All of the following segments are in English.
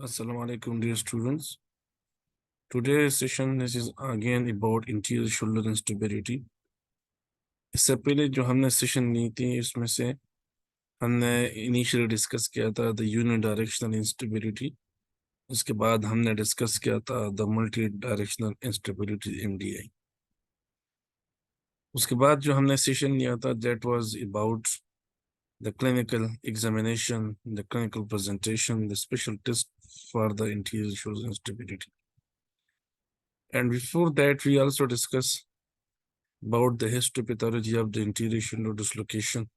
Assalamu alaikum, dear students. Today's session is again about anterior shoulder instability. इससे पहले जो हमने सेशन ली थी इसमें से हमने इनिशियली डिस्कस किया था द यूनिडायरेक्शनल इंस्टेबिलिटी। उसके बाद हमने डिस्कस किया था the multi directional instability MDI। उसके बाद जो हमने सेशन लिया था that was about the clinical examination, the clinical presentation, the special test for the anterior shoulder instability. And before that, we also discussed about the histopathology of the anterior shoulder dislocation,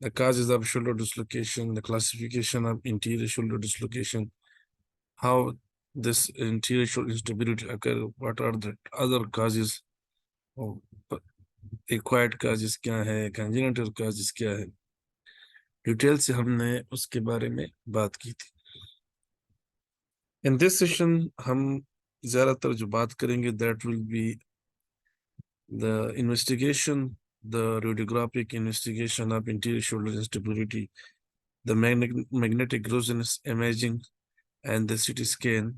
the causes of shoulder dislocation, the classification of anterior shoulder dislocation, how this anterior shoulder instability occur, what are the other causes, acquired causes क्या है, congenital causes क्या है, detail से हमने उसके बारे में बात की थी। In this session हम ज़्यादातर जो बात करेंगे that will be the investigation, the radiographic investigation of anterior shoulder instability, the magnetic resonance imaging, and the CT scan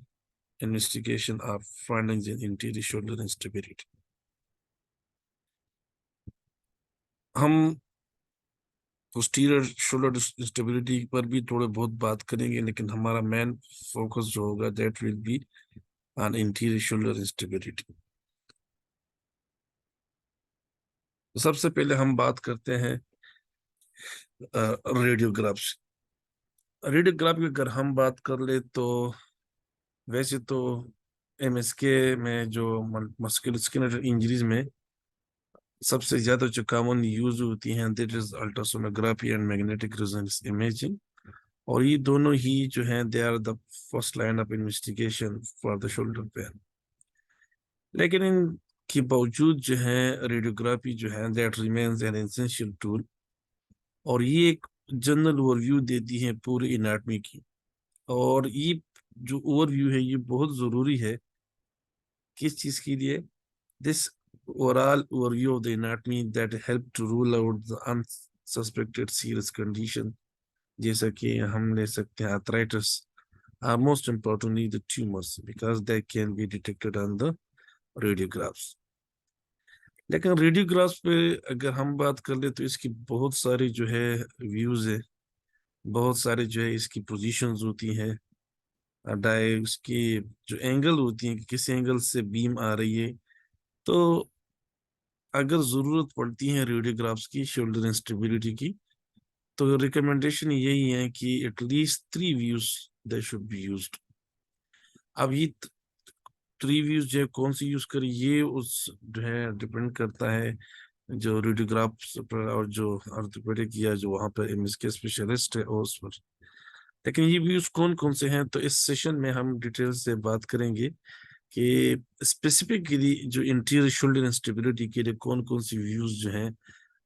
investigation of findings in anterior shoulder instability. हम posterior shoulder instability पर भी थोड़े बहुत बात करेंगे, लेकिन हमारा मेन फोकस जो होगा that will be on anterior shoulder instability. सबसे पहले हम बात करते हैं रेडियोग्राफ्स। रेडियोग्राफी अगर हम बात कर ले तो वैसे तो MSK में जो मस्कुलोस्केलेटल इंजरीज में सबसे ज्यादा जो कॉमन यूज होती हैं that is ultrasonography and magnetic resonance imaging, और ये दोनों ही जो हैं they are the first line of investigation for the shoulder pain. लेकिन इनके बावजूद जो है रेडियोग्राफी जो है that remains an essential tool, और ये एक जनरल ओवरव्यू देती है पूरी एनाटॉमी की। और ये जो ओवरव्यू है ये बहुत जरूरी है किस चीज के लिए, this overall overview of the anatomy that help to rule out the unsuspected serious condition, जैसा कि हम ले सकते हैं arthritis, or most importantly the tumours because they can be detected on the radiographs. लेकिन रेडियोग्राफ्स पे अगर हम बात कर ले तो इसकी बहुत सारी जो है व्यूज है, बहुत सारे जो है इसकी पोजीशंस होती हैं, डाय उसकी जो एंगल होती है कि किस एंगल से बीम आ रही है। तो अगर जरूरत पड़ती है रेडियोग्राफ्स की शोल्डर इंस्टेबिलिटी की तो रिकमेंडेशन यही है कि at least 3 views they should be used. अब ये 3 व्यूज जो है कौन सी यूज करें ये उस जो है डिपेंड करता है जो रेडियोग्राफ्स पर और जो ऑर्थोपेडिक या जो वहाँ पर MSK स्पेशलिस्ट है उस पर। लेकिन ये व्यूज कौन कौन से हैं तो इस सेशन में हम डिटेल से बात करेंगे कि स्पेसिफिकली जो इंटीरियर शोल्डर इंस्टेबिलिटी के लिए कौन कौन सी व्यूज जो हैं,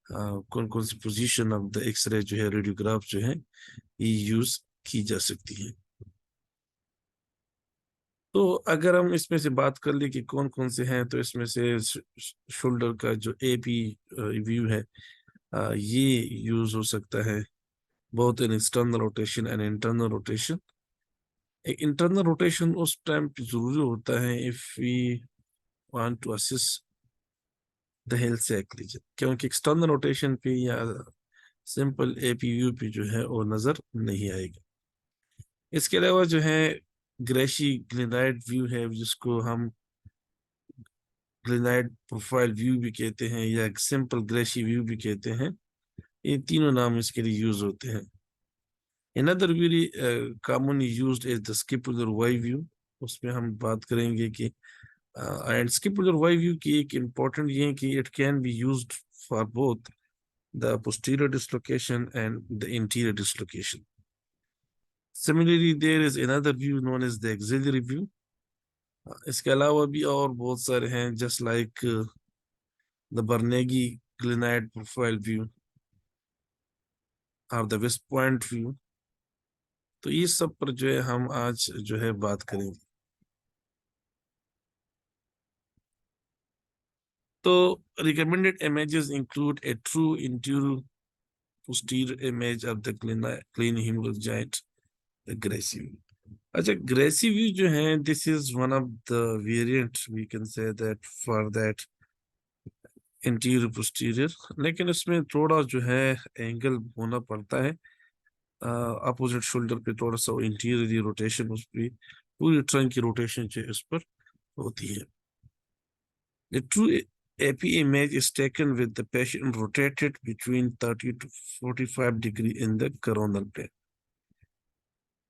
कौन कौन सी पोजीशन ऑफ द एक्सरे जो है रेडियोग्राफ जो है ये यूज की जा सकती है। तो अगर हम इसमें से बात कर ले कि कौन कौन से हैं तो इसमें से शोल्डर का जो AP व्यू है ये यूज हो सकता है both in external rotation and internal rotation. एक इंटरनल रोटेशन उस टाइम पे जरूरी होता है if we want to assess the Hill Sachs region, क्योंकि एक्सटर्नल रोटेशन पे या सिंपल AP व्यू पे जो है वो नजर नहीं आएगा। इसके अलावा जो है ग्रेशी ग्लेनाइड व्यू है जिसको हम ग्लेनाइड प्रोफाइल व्यू भी कहते हैं या सिंपल ग्रेशी व्यू भी कहते हैं, ये तीनों नाम इसके लिए यूज होते हैं। Another very commonly used is the scapular Y view। उसमें हम बात करेंगे कि and scapular Y view की एक important ये है कि it can be used for both the posterior dislocation and the anterior dislocation. Similarly, there is another view known as the axillary view। इसके अलावा भी और बहुत सारे हैं just like the Bernaghi glenoid profile view or the West Point view। तो ये सब पर जो है हम आज जो है बात करेंगे। तो recommended images include a true interior posterior image of the clean humeral joint, the aggressive, अच्छा, ग्रेसिव व्यू जो है, this is one of the variant we can say that for that anterior posterior, लेकिन इसमें थोड़ा जो है एंगल होना पड़ता है। अपोजिट शोल्डर पे थोड़ा सा इंटीरियर रोटेशन, उस पर पूरी ट्रंक की रोटेशन जो है उस पर होती है। The true AP image is taken with the patient rotated between 30 to 45 degree in the coronal plane.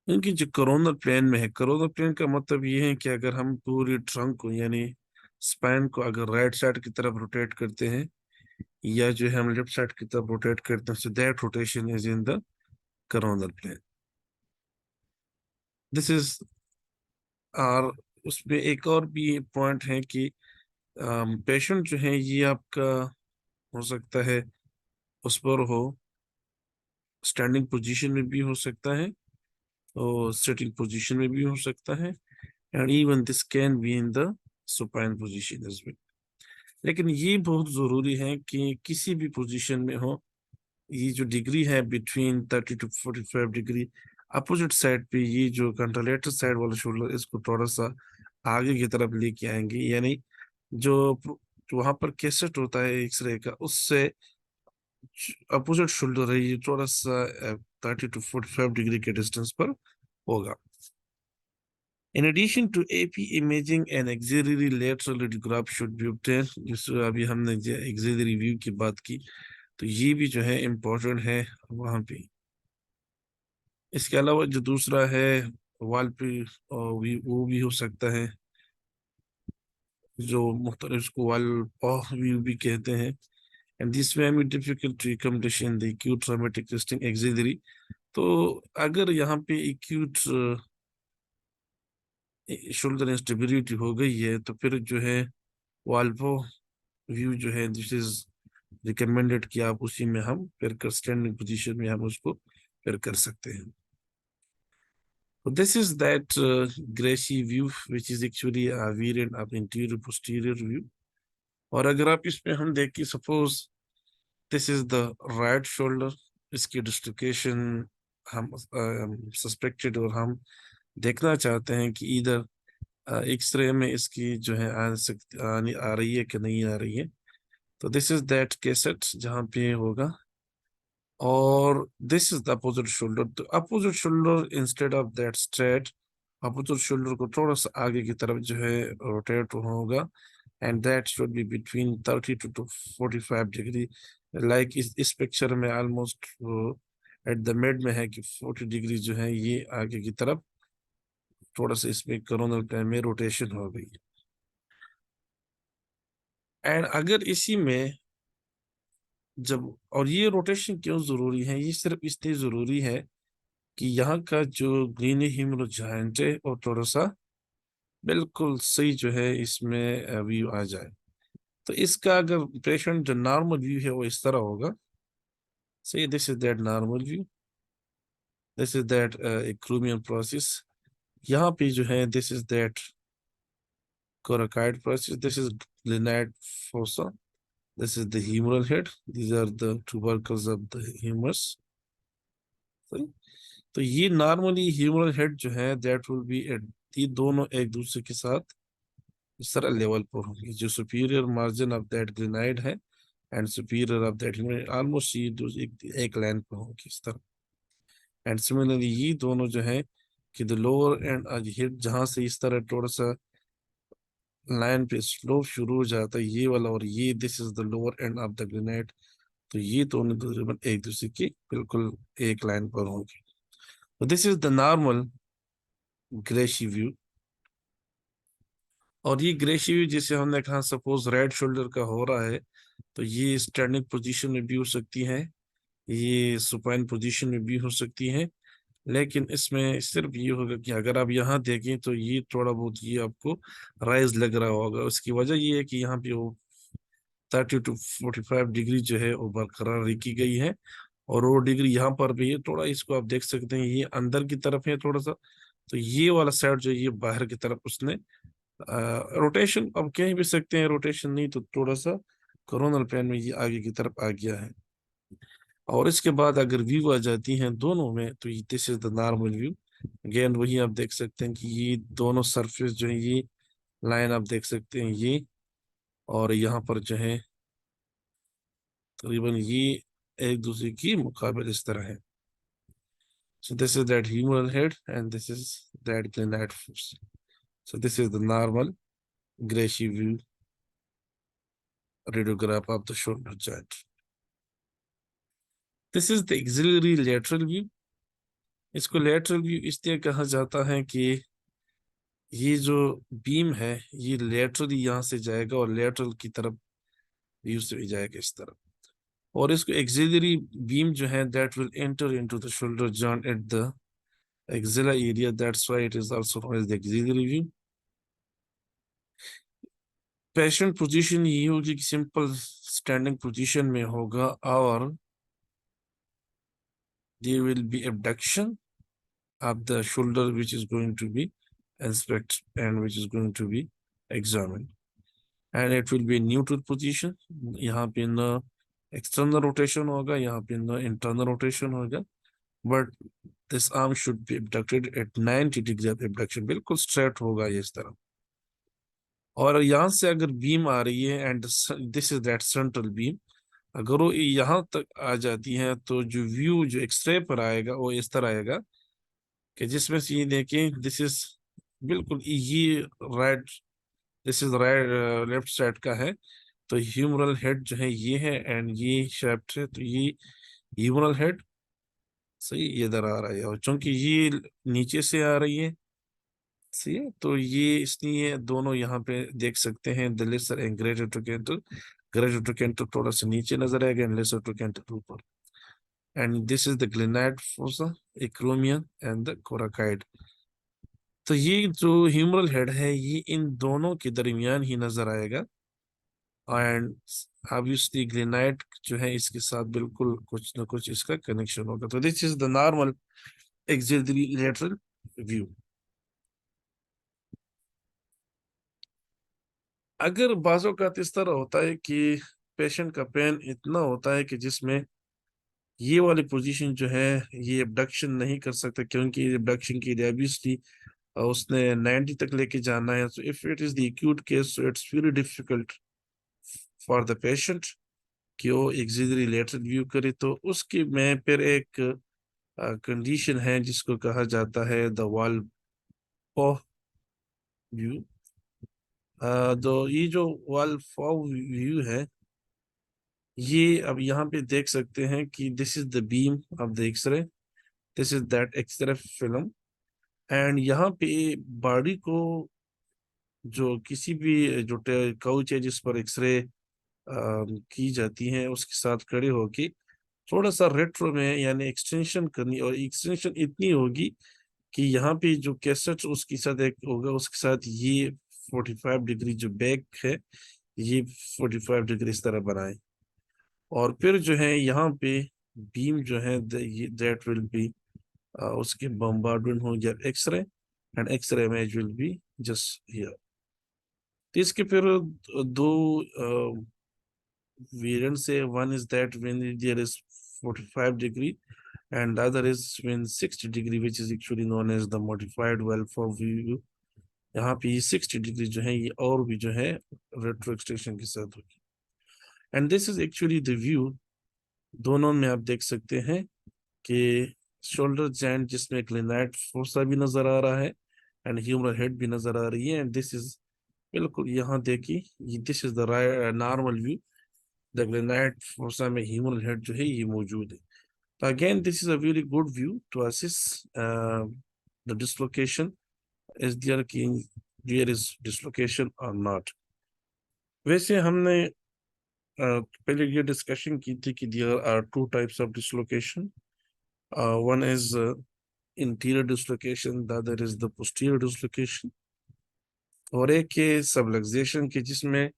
इनकी जो कोरोनल प्लेन में है, कोरोनल प्लेन का मतलब ये है कि अगर हम पूरी ट्रंक को यानी स्पाइन को अगर राइट साइड की तरफ रोटेट करते हैं या जो है हम लेफ्ट साइड की तरफ रोटेट करते हैं, so that rotation is in the coronal plane. This is और उसमें एक और भी पॉइंट है कि पेशेंट जो है ये आपका हो सकता है उस पर हो, स्टैंडिंग पोजीशन में भी हो सकता है और सिटिंग पोजीशन में भी हो सकता है, and even this can be in the supine position as well. लेकिन ये बहुत जरूरी है कि किसी भी पोजीशन में हो, ये जो डिग्री है between 30 to 45 degree, opposite side पे ये जो कंट्रोलेटर साइड वाला शोल्डर इसको थोड़ा सा आगे की तरफ लेके आएंगे, यानी जो वहां पर कैसेट होता है एक्सरे का, उससे अपोजिट शोल्डर है ये थोड़ा सा 30 to 45 डिग्री के डिस्टेंस पर होगा। In addition to AP imaging, an auxiliary lateral radiograph should be obtained। जिस अभी हमने auxiliary view की बात की, तो ये भी जो है इम्पोर्टेंट है वहां पे। इसके अलावा जो दूसरा है वाल पे वो भी हो सकता है, जो मुख्तलिफ इसको वाल व्यू भी कहते हैं। एंड दिस वे में difficult to accomplish in the acute traumatic resting auxiliary। तो अगर यहाँ पे एक्यूट शोल्डर इंस्टेबिलिटी हो गई है तो फिर जो है वाल्वो व्यू जो है दिस इज रिकमेंडेड कि आप उसी में हम फिर कर स्टैंडिंग पोजीशन में हम उसको फिर कर सकते हैं। So this is that Gracie view which is actually a variant of interior posterior view। और अगर आप इसमें हम देखें, suppose this is the right shoulder, इसकी डिस्लोकेशन हम सस्पेक्टेड और हम देखना चाहते हैं कि इधर एक्सरे में इसकी जो है आ रही है कि नहीं आ रही है, तो दिस इज दैट केसेट जहाँ पे होगा। और this is the opposite shoulder, तो opposite shoulder instead of that straight, opposite shoulder को थोड़ा सा आगे की तरफ जो है रोटेट होगा, and that should be between 30 to 45 degree. Like इस पिक्चर में ऑलमोस्ट एट द मिड में है कि 40 डिग्री जो है ये आगे की तरफ थोड़ा सा इसमें कोरोनल प्लेन में रोटेशन हो गई। एंड अगर इसी में जब, और ये रोटेशन क्यों जरूरी है, ये सिर्फ इसलिए जरूरी है कि यहाँ का जो ग्रीन ह्यूमरोजाइंट है और थोड़ा सा बिल्कुल सही जो है इसमें व्यू आ जाए। तो इसका अगर पेशेंट जो नॉर्मल व्यू है वो इस तरह होगा, सही, this is that normal view, this is that acromial process, यहाँ पे जो है this is that coracoid process, this is glenoid fossa, this is the humeral head, these are the tubercles of the humerus। तो ये normally humoral head जो है that will B eight, ये दोनों एक दूसरे के साथ इस तरह लेवल पर होंगे, जो सुपीरियर मार्जिन ऑफ दैट ग्रेनाइड है and superior of that almost ये एक लाइन पर होंगे इस तरह। एंड सिमिलरली ये दोनों जो है कि द लोअर एंड हेड जहां से इस तरह थोड़ा सा लाइन पे स्लोप शुरू हो जाता है ये वाला, और ये this is the lower end of the glenoid, तो ये दोनों तकरीबन एक दूसरे की बिल्कुल एक लाइन पर होंगे। तो this is the normal Grashey view. और ये ग्रेशी व्यू जिसे हमने कहा सपोज राइट शोल्डर का हो रहा है, तो ये स्टैंडिंग पोजीशन में भी हो सकती है, ये सुपाइन पोजीशन में भी हो सकती है, लेकिन इसमें सिर्फ ये होगा कि अगर आप यहाँ देखें तो ये थोड़ा बहुत ये आपको राइज लग रहा होगा। उसकी वजह ये है कि यहाँ पे वो 30 to 45 डिग्री जो है वो बरकरार रखी गई है, और वो डिग्री यहाँ पर भी है थोड़ा, इसको आप देख सकते हैं ये अंदर की तरफ है थोड़ा सा, तो ये वाला साइड जो ये बाहर की तरफ उसने रोटेशन, अब कह भी सकते हैं रोटेशन नहीं तो थोड़ा सा कोरोनल प्लेन में ये आगे की तरफ आ गया है। और इसके बाद अगर व्यू आ जाती हैं दोनों में, तो this is the normal view, again वही आप देख सकते हैं कि ये दोनों सरफेस जो है, ये लाइन आप देख सकते हैं ये, और यहाँ पर जो है तकरीबन ये एक दूसरे की मुकाबले इस तरह है. So this is that humeral head and this is that glenoid force. So this is the normal Gracie view radiograph of the shoulder joint. This is the axillary lateral view. इसको lateral view इसलिए कहा जाता है कि ये जो beam है ये laterally यहाँ से जाएगा और lateral की तरफ व्यू से भी जाएगा इस तरफ. और इसको axillary beam जो है that will enter into the shoulder joint at the axilla area. That's why it is also known as the axillary view. Patient position ये होगी कि सिंपल स्टैंडिंग पोजीशन में होगा और there will be abduction of the shoulder which is going to be inspected and which is going to be examined, and it will be neutral position. यहाँ पे न external rotation होगा, यहाँ पे न internal rotation होगा, but this arm should be abducted at 90 degree of abduction. बिल्कुल straight होगा ये इस तरह. और यहाँ से अगर बीम आ रही है and this is that central beam, अगर वो यहाँ तक आ जाती है तो जो व्यू जो एक्सरे पर आएगा वो इस तरह आएगा कि जिसमें से ये देखें दिस इज बिल्कुल ये right, this is right left side का है. तो ह्यूमरल हेड जो है ये है एंड ये शेफ्ट है, तो ये ह्यूमरल हेड सही ये इधर आ रहा है, और चूंकि ये नीचे से आ रही है सही है तो ये इसलिए दोनों यहाँ पे देख सकते हैं the lesser and greater trochanter. Greater trochanter थोड़ा सा नीचे नजर आएगा एंड लेसर ट्रोकेंटर ऊपर. And this is the glenoid fossa, acromion and the coracoid. तो ये जो ह्यूमरल हेड है ये इन दोनों के दरमियान ही नजर आएगा एंड ऑब्वियसली ग्लेनाइड जो है इसके साथ बिल्कुल कुछ ना कुछ इसका कनेक्शन होगा. तो this is the normal axillary lateral view. अगर बाजों का इस तरह होता है कि पेशेंट का पेन इतना होता है कि जिसमें ये वाली पोजीशन जो है ये एबडक्शन नहीं कर सकता क्योंकि एबडक्शन की ऑब्वियसली उसने 90 तक लेके जाना है. So if it is the acute case so it's very difficult for the patient कि वो एक्सिलरी लेटरल व्यू करे. तो उसके में फिर एक कंडीशन है जिसको कहा जाता है द वॉल व्यू. तो ये जो वॉल व्यू है ये अब यहाँ पे देख सकते हैं कि this is the beam of the x-ray, this is that x-ray film. And यहाँ पे बॉडी को जो किसी भी जो काउच है जिस पर एक्सरे की जाती है उसके साथ खड़े होके थोड़ा सा रेट्रो में यानी एक्सटेंशन करनी, और एक्सटेंशन इतनी होगी कि यहाँ पे जो कैसेट उसके साथ एक होगा उसके साथ ये 45 डिग्री जो बैक है ये 45 डिग्री इस तरह बनाए. और फिर जो है यहाँ पे बीम जो है दैट विल बी उसके बम्बार्डमेंट हो गया x-ray and x-ray image will be just here. तो इसके फिर दो वेरिएंट से, one is that when there is 45 degree and the other is when 60 degree which is actually known as the modified Welfare view. यहाँ पे ये 60 degree जो है ये और भी जो है रेट्रो एक्सटेंशन के साथ होगी. And this is actually the view. दोनों में आप देख सकते हैं कि शोल्डर जॉइंट जिसमें ग्लेनाइड फोसा भी नजर आ रहा है एंड ह्यूमरल हेड भी नजर आ रही है. एंड दिस इज बिल्कुल यहाँ देखिए this is the normal view. The glenoid fossa में ह्यूमरल हेड जो है ये मौजूद है. तो again this is a very good view to assess the dislocation is there कि देयर इज डिसलोकेशन और नॉट. वैसे हमने पहले ये डिस्कशन की थी कि there are two types of dislocation. One is interior dislocation, the other is the posterior dislocation. और एक है सबलक्सेशन की जिसमें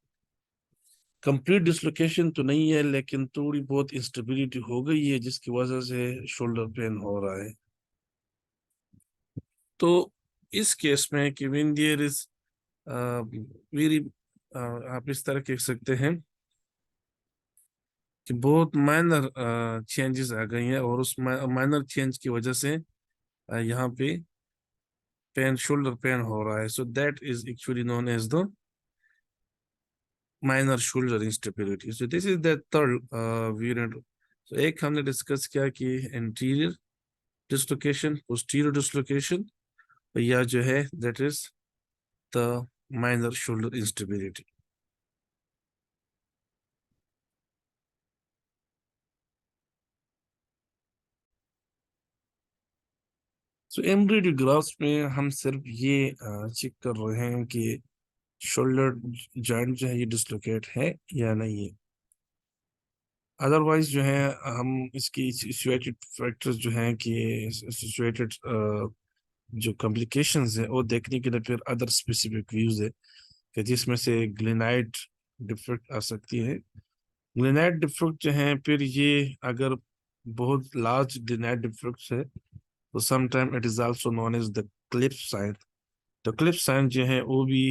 कंप्लीट डिसलोकेशन तो नहीं है लेकिन थोड़ी बहुत इंस्टेबिलिटी हो गई है जिसकी वजह से शोल्डर पेन हो रहा है. तो इस केस में कि व्हेन देयर इज वेरी आप इस तरह कह सकते हैं कि बहुत माइनर चेंजेस आ गई हैं और उस माइनर चेंज की वजह से यहाँ पे पेन, शोल्डर पेन हो रहा है, so that is actually known as the minor shoulder instability. So this is the third variant. तो एक हमने डिस्कस किया कि एंटीरियर डिस्लोकेशन, पोस्टीरियर डिस्लोकेशन, या जो है that is the minor shoulder instability. So MRI में हम सिर्फ ये चेक कर रहे हैं कि शोल्डर जॉइंट जो है ये डिस्लोकेट है या नहीं है। अदरवाइज जो है हम इसकी सिचुएटेड फैक्टर्स जो हैं कि सिचुएटेड जो कॉम्प्लिकेशंस है वो देखने के लिए फिर अदर स्पेसिफिक व्यूज है कि जिसमें से ग्लेनाइड डिफेक्ट आ सकती है। ग्लेनाइड डिफेक्ट जो है फिर ये अगर बहुत लार्ज ग्लेनाइड डिफेक्ट है तो sometime it is also known as the clip sign. तो क्लिप साइन जो है वो भी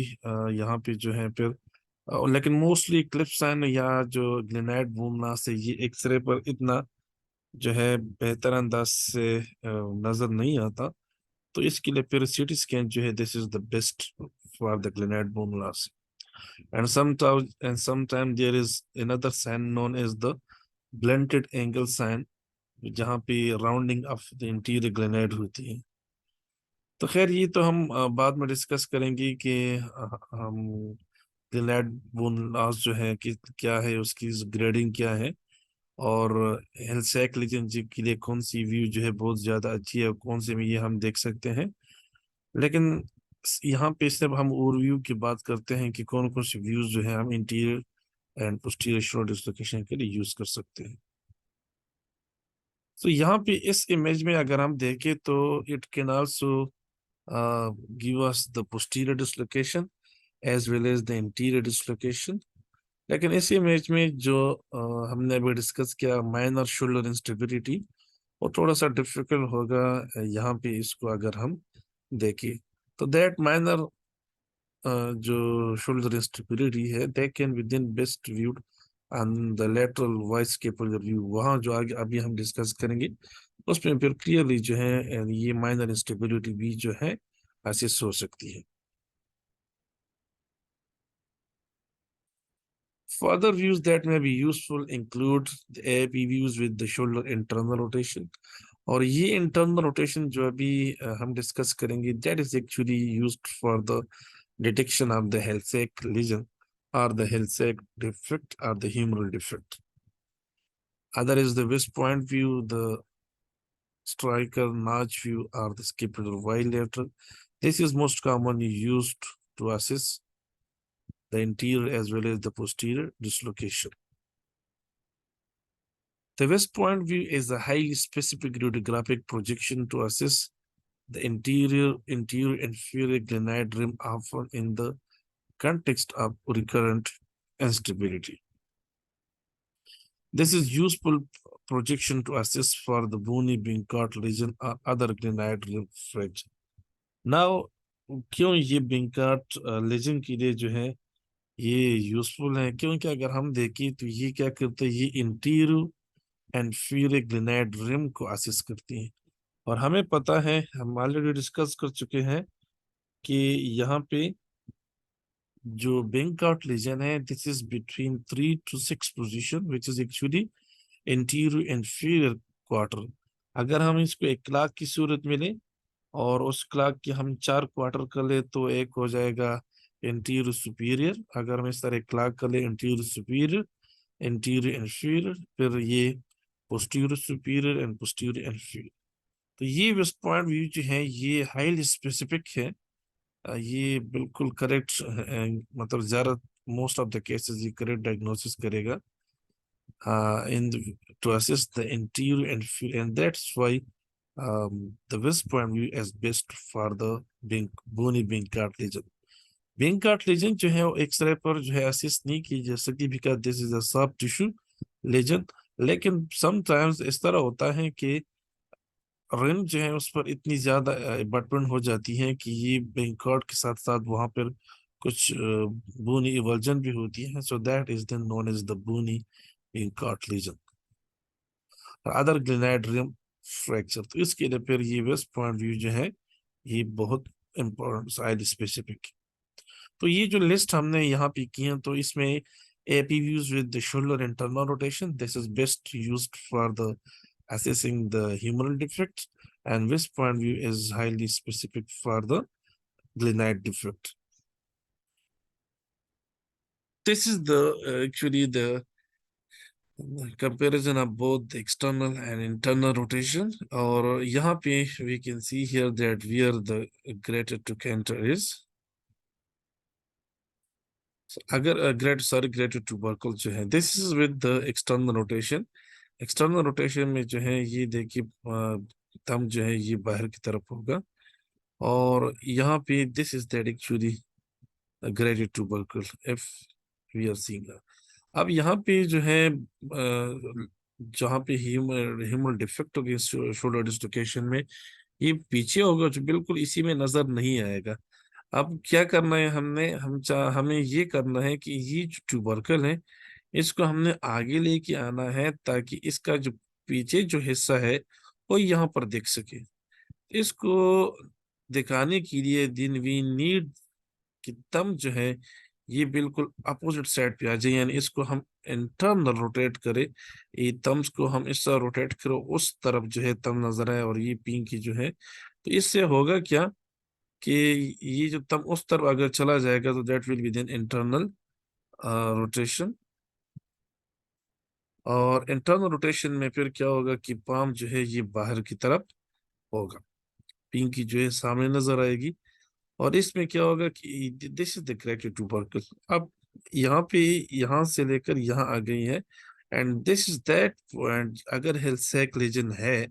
यहाँ पे जो है फिर लेकिन मोस्टली क्लिप साइन या जो ग्लेनाइड वुमना से ये एक्सरे पर इतना जो है बेहतर अंदाज से नजर नहीं आता। तो इसके लिए फिर सीटी स्कैन जो है this is the best for the glenoid bone loss. And sometime there is another sign known as the blunted angle sign, जहाँ पे rounding of the interior glenoid होती है। तो खैर ये तो हम बाद में डिस्कस करेंगे कि हम ग्लेनाइड बोन लॉस जो है कि क्या है, उसकी ग्रेडिंग क्या है, और हेल्सैक लीजन जी के लिए कौन सी व्यू जो है बहुत ज्यादा अच्छी है और कौन से में ये हम देख सकते हैं। लेकिन यहाँ पे सिर्फ हम ओवरव्यू की बात करते हैं कि कौन कौन से व्यूज जो है हम interior and posterior shoulder dislocation के लिए यूज कर सकते हैं। तो यहाँ पे इस इमेज में अगर हम देखें तो it can also give us the posterior dislocation as well as the interior dislocation. लेकिन इस इमेज में जो हमने अभी डिस्कस किया माइनर शोल्डर इंस्टेबिलिटी, वो थोड़ा सा डिफिकल्ट होगा यहाँ पे इसको अगर हम देखें। तो दैट माइनर जो शोल्डर इंस्टेबिलिटी है they can with in best viewed on the lateral vice Caple view, वहाँ जो आगे अभी हम डिस्कस करेंगे उसमें फिर क्लियरली जो है ये माइनर इंस्टेबिलिटी भी जो है असिस्ट हो सकती है। Further views that may be useful include the AIP views with the shoulder internal rotation। और ये internal rotation जो अभी हम डिस्कस करेंगे that is actually used for the detection of the Helsack lesion or the Helsack defect or the humeral defect. Other is the West Point view, the Stryker notch view, or the scapular bilateral. This is most commonly used to assess the anterior as well as the posterior dislocation. The West Point view is a highly specific radiographic projection to assess the anterior inferior glenoid rim, often in the context of recurrent instability. This is useful projection to assess for the bony Binkart lesion or other glenoid rim fracture. Now, क्यों ये बिंकाट lesion के लिए जो है ये useful है, क्योंकि अगर हम देखें तो ये क्या करते हैं, ये इंटीरियर एंड फ्यूरियर ग्लेनाइड रिम को असिस्ट करती हैं। और हमें पता है, हम ऑलरेडी डिस्कस कर चुके हैं कि यहाँ पे जो बिंकाट लीजन है this is between 3 to 6 position which is actually interior and फ्यूरियर क्वार्टर। अगर हम इसको एक क्लाक की सूरत में लें और उस क्लाक की हम 4 क्वार्टर कर ले तो एक हो जाएगा इंटीरियर सुपीरियर। अगर हम इस तरह क्लाक कर ले इंटीरियर सुपीरियर, इंटीरियर इंफीरियर, फिर ये posterior superior and posterior inferior. तो ये वेस्ट पॉइंट व्यू जो है ये हाईली स्पेसिफिक है। ये बिल्कुल करेक्ट, मतलब ज्यादा मोस्ट ऑफ द केसेस ये करेक्ट डायग्नोसिस करेगा in to assess the interior and field, and that's why the West Point view is best for the bony Binkart lesion. Binkart lesion जो है वो एक्सरे पर जो है असिस्ट नहीं की जा सकती because this is a soft tissue lesion. लेकिन समटाइम्स इस तरह होता है कि रिम जो है उस पर इतनी ज्यादा अबटमेंट हो जाती है कि ये बिंकार्ट के साथ साथ वहां पर कुछ बोनी इवल्जन भी होती है, so that is then known as the bony Bankart lesion और अदर ग्लेनाइड रिम फ्रैक्चर। तो इसके लिए फिर ये वेस्ट पॉइंट व्यू जो है ये बहुत इम्पोर्टेंट हाईली स्पेसिफिक। तो ये जो लिस्ट हमने यहाँ पे की है, तो इसमें AP views with the shoulder internal rotation, this is best used for the assessing the humeral defect, and wrist point view is highly specific for the glenoid defect. This is the actually the comparison of both the external and internal rotation. और यहाँ पे we can see here that where the greater trochanter is. अगर greater tubercle जो है, this is with the external rotation. External rotation में जो है ये देखिए थंब जो है ये बाहर की तरफ होगा, और यहाँ पे this is that actually graded tubercle if we are seeing. अब यहाँ पे जो है जहाँ पे ह्यूमरल डिफेक्ट होगी शोल्डर डिस्लोकेशन में, ये पीछे होगा जो बिल्कुल इसी में नजर नहीं आएगा। अब क्या करना है, हमें ये करना है कि ये जो ट्यूबरकल है इसको हमने आगे लेके आना है, ताकि इसका जो पीछे जो हिस्सा है वो यहाँ पर दिख सके। इसको दिखाने के लिए दिन वी नीड कि तम जो है ये बिल्कुल अपोजिट साइड पे आ जाए, यानी इसको हम इंटरनल रोटेट करें, ये तम्स को हम इस तरह रोटेट करो उस तरफ जो है तम नजर आए, और ये पिंकी जो है, तो इससे होगा क्या कि ये जो तम उस तरफ अगर चला जाएगा तो that will be then internal rotation. और इंटरनल रोटेशन में फिर क्या होगा कि पाम जो है ये बाहर की तरफ होगा, पिंकी जो है सामने नजर आएगी, और इसमें क्या होगा कि this is the greater tubercle. अब यहाँ पे यहाँ से लेकर यहाँ आ गई है, and this is that point. अगर हिलसैक लीजन है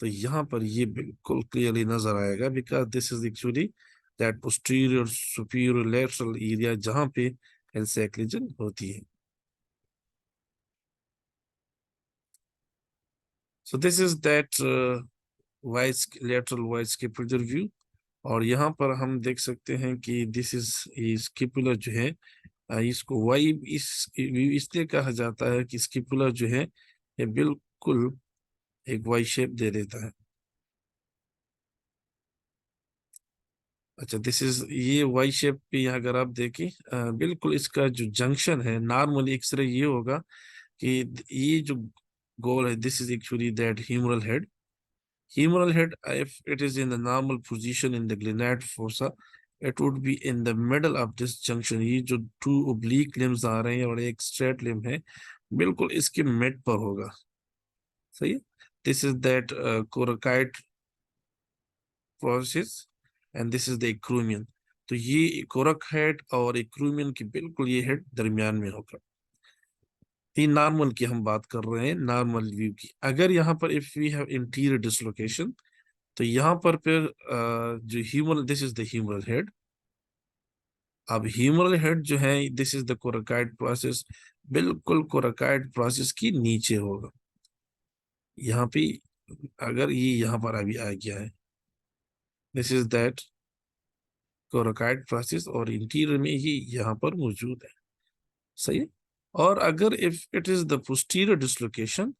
तो यहाँ पर ये बिल्कुल क्लियरली नजर आएगा, because this is actually that posterior superior lateral area जहाँ पे हिलसैक लीजन होती है। सो this is that wise lateral wise scapular view. और यहाँ पर हम देख सकते हैं कि दिस इज स्कैपुलर जो है, इसको वाई इसलिए कहा जाता है कि स्कैपुलर जो है ये बिल्कुल एक वाई शेप दे देता है। अच्छा, दिस इज ये वाई शेप पे अगर आप देखें, बिल्कुल इसका जो जंक्शन है नॉर्मली एक्सरे ये होगा कि ये जो गोल है, this is actually that humeral head. Humeral head, if it is in the normal position in the glenoid fossa, it would be in the middle of this junction। ये जो two oblique limbs आ रहे हैं और एक straight limb है, बिल्कुल इसके mid पर होगा। सही है। This is that coracoid process and this is the acromion। तो ये coracoid और acromion की बिल्कुल ये हेड दरमियान में होगा। ये नॉर्मल की हम बात कर रहे हैं, नॉर्मल व्यू की। अगर यहाँ पर if we have interior dislocation, तो यहाँ पर फिर जो humeral, this is the humeral head. अब ह्यूमरल हेड जो है this is the coracoid process, बिल्कुल कोराकाइड प्रोसेस की नीचे होगा। यहाँ पे अगर ये यहाँ पर अभी आ गया है, this is that coracoid process, और इंटीरियर में ये यहाँ पर मौजूद है। सही है। और अगर if it is the posterior dislocation,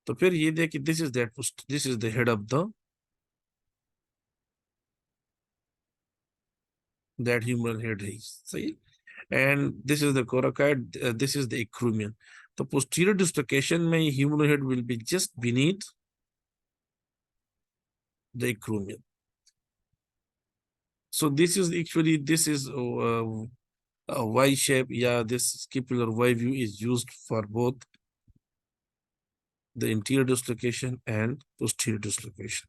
तो फिर ये देखिए this is that, this is the head of the that humeral head है। सही। and this is the coracoid, this is the acromion। तो posterior dislocation में humeral head will be just beneath the acromion। So this is actually this is a Y shape, yeah, this scapular Y view is used for both the anterior dislocation and posterior dislocation।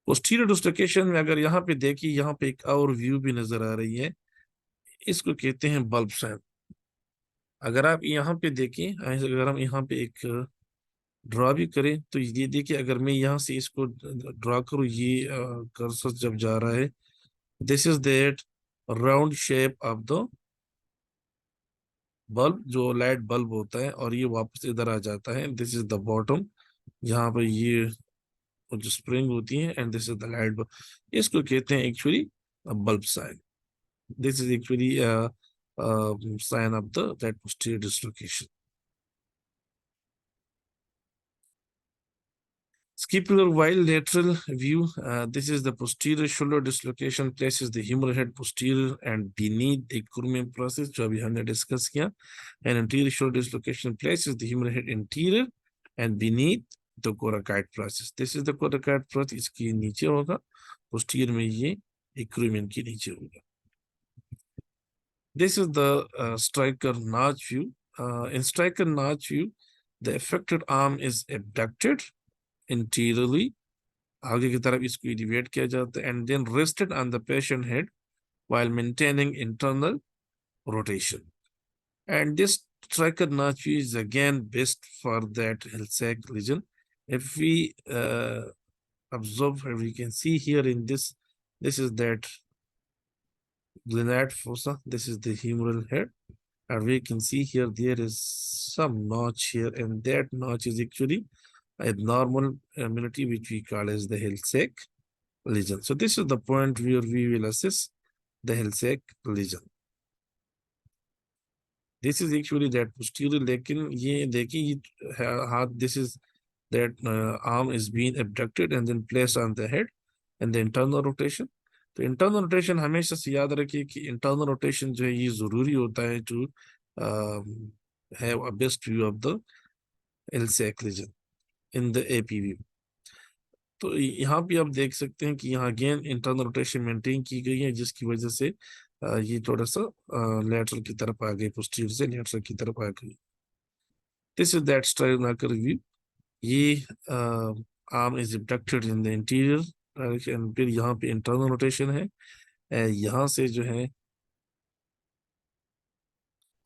posterior dislocation में अगर यहाँ पे देखिए, यहाँ पे एक और view भी नजर आ रही है, इसको कहते हैं बल्ब साइन। अगर आप यहाँ पे देखें, अगर हम यहाँ पे एक ड्रा भी करें, तो ये देखिए अगर मैं यहाँ से इसको ड्रा करूँ, ये कर्सर जब जा रहा है, this is that round shape of the bulb, जो लाइट बल्ब होता है, और ये वापस इधर आ जाता है। दिस इज द बॉटम, यहाँ पर ये जो स्प्रिंग होती है, and this is the light bulb. इसको कहते हैं actually bulb sign. This is actually sign of the that posterior dislocation. Scapular while lateral view, this is the posterior shoulder dislocation places the humeral head posterior and beneath the acromion process, जो अभी हमने discuss किया, and anterior shoulder dislocation places the humeral head interior and beneath the coracoid process. This is the coracoid process, इसके नीचे होगा, posterior में ये acromion के नीचे होगा. This is the Stryker notch view. In Stryker notch view, the affected arm is abducted anteriorly, आगे की तरफ इसको elevate किया जाता है, and then rested on the patient head while maintaining internal rotation. And this Stryker notch view is again best for that Hill-Sachs lesion. If we observe, we can see here in this is that glenoid fossa, this is the humeral head. And we can see here there is some notch here, and that notch is actually abnormal immunity, which we call as the Hill-Sachs lesion. So this is the point where we will assess the Hill-Sachs lesion. This is actually that posterior, लेकिन ये देखिए हाथ, this is that arm is being abducted and then placed on the head, and the internal rotation. तो internal rotation हमेशा से याद रखिए कि इंटरनल रोटेशन जो है ये जरूरी होता है to have a best view of the Hill-Sachs lesion in the AP view. तो यहाँ पे आप देख सकते हैं कि यहाँ अगेन इंटरनल रोटेशन मेंटेन की गई है, जिसकी वजह से ये थोड़ा सा लेटरल की तरफ आ गई, पोस्टीरियर से लेटरल की तरफ आ गई. This is that Stryker view. ये arm is abducted in the interior direction, फिर यहाँ पे इंटरनल रोटेशन है, यहाँ से जो है,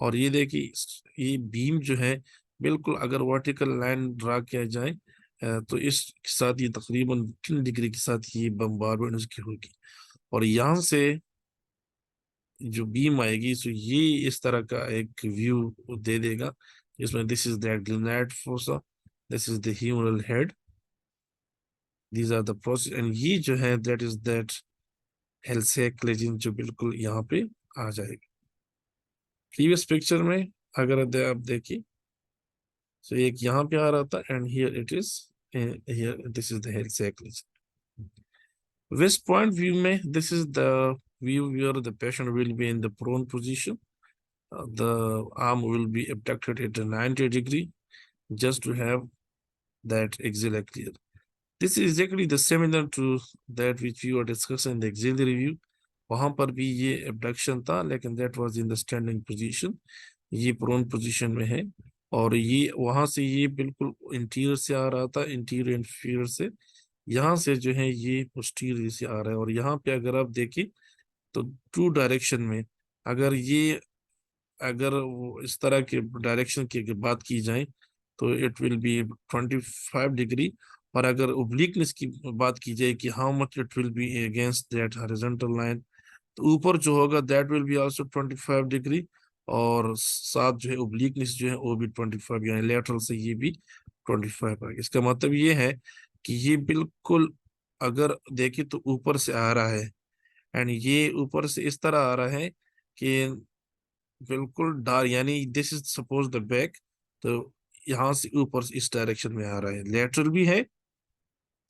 और ये देखिए ये बीम जो है बिल्कुल अगर वर्टिकल लाइन ड्रा किया जाए तो इस साथ ये तकरीबन 3 डिग्री के साथ ये बम्बारमेंट उसकी होगी, और यहाँ से जो बीम आएगी तो ये इस तरह का एक व्यू दे देगा, जिसमें this is that glenoid fossa, this is the humeral head, these are the process, and ये जो है that is that Hill-Sachs lesion जो बिल्कुल यहाँ पे आ जाएगी. प्रीवियस पिक्चर में अगर आप देखिए तो एक यहाँ पे आ रहा था, and here it is, here this is the Hill-Sachs lesion. West point view में this is the view where the patient will be in the prone position. The arm will be abducted at a 90 degree just to have that axilla clear. This is exactly the similar to that which we were discussing in the axillary view. वहां पर भी ये abduction था, लेकिन that was in the standing position. ये prone position में है, और ये वहां से ये बिल्कुल interior से आ रहा था, interior inferior से, यहाँ से जो है ये पोस्टीरियर से आ रहा है. और यहाँ पे अगर आप देखिए तो 2 डायरेक्शन में, अगर वो इस तरह के डायरेक्शन की बात की जाए तो इट विल बी 25 डिग्री, और अगर ओब्लिकनेस की बात की जाए कि how much it will be against that horizontal line, तो ऊपर जो होगा that will be also 25 degree, और साथ जो है ओब्लिकनेस जो है वो भी 25, यानी लेटरल से ये भी 25 है. इसका मतलब ये है कि ये बिल्कुल अगर देखें तो ऊपर से आ रहा है, एंड ये ऊपर से इस तरह आ रहा है कि बिल्कुल डार, यानी this is suppose the back, तो यहाँ से ऊपर से इस डायरेक्शन में आ रहा है, लेटरल भी है,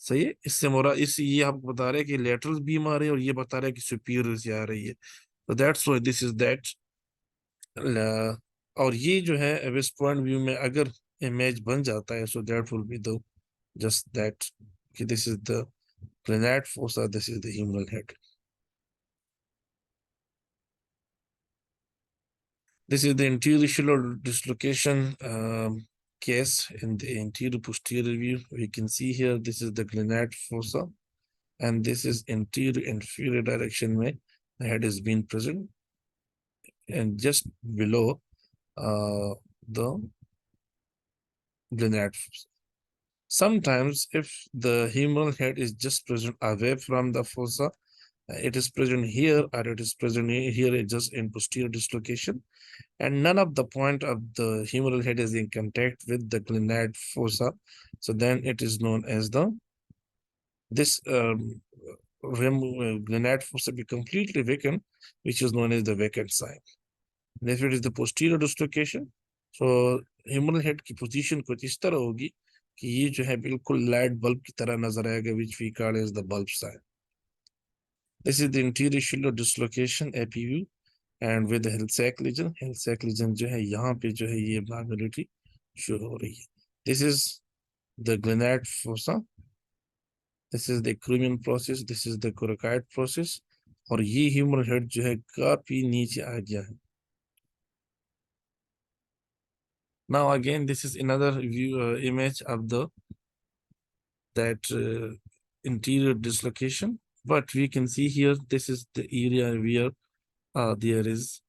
सही है. इससे मोरा इस ये आपको बता रहे हैं कि लेटरल बीम आ रही है, और ये बता रहा है कि सुपीरियर से आ रही है, तो that's why this is that. और ये जो है वेस्ट पॉइंट व्यू में अगर इमेज बन जाता है, so that will be the just that okay, this is the glenoid fossa, this is the humeral head. This is the anterior shoulder dislocation case in the anterior posterior view. We can see here this is the glenoid fossa, and this is anterior inferior direction where the head is being present, and just below the glenoid fossa. Sometimes if the humeral head is just present away from the fossa, it is present here, or it is present here just in posterior dislocation, and none of the point of the humeral head is in contact with the glenoid fossa, so then it is known as the glenoid fossa be completely vacant, which is known as the vacant sign. And if it is the posterior dislocation, so humeral head की position कुछ इस तरह होगी कि ये जो है बिल्कुल लाइट बल्ब की तरह नजर आएगा, which we call as the bulb sign. This is the anterior shoulder dislocation AP view and with the Hill-Sachs lesion. Hill-Sachs lesion जो है यहाँ पे जो है ये abnormality शुरू हो रही है. This is the glenoid fossa. This is the acromion process. This is the coracoid process. और ये humeral head जो है काफी नीचे आ गया है. Now again, this is another view image of that anterior dislocation. But we can see here, this is the area where there is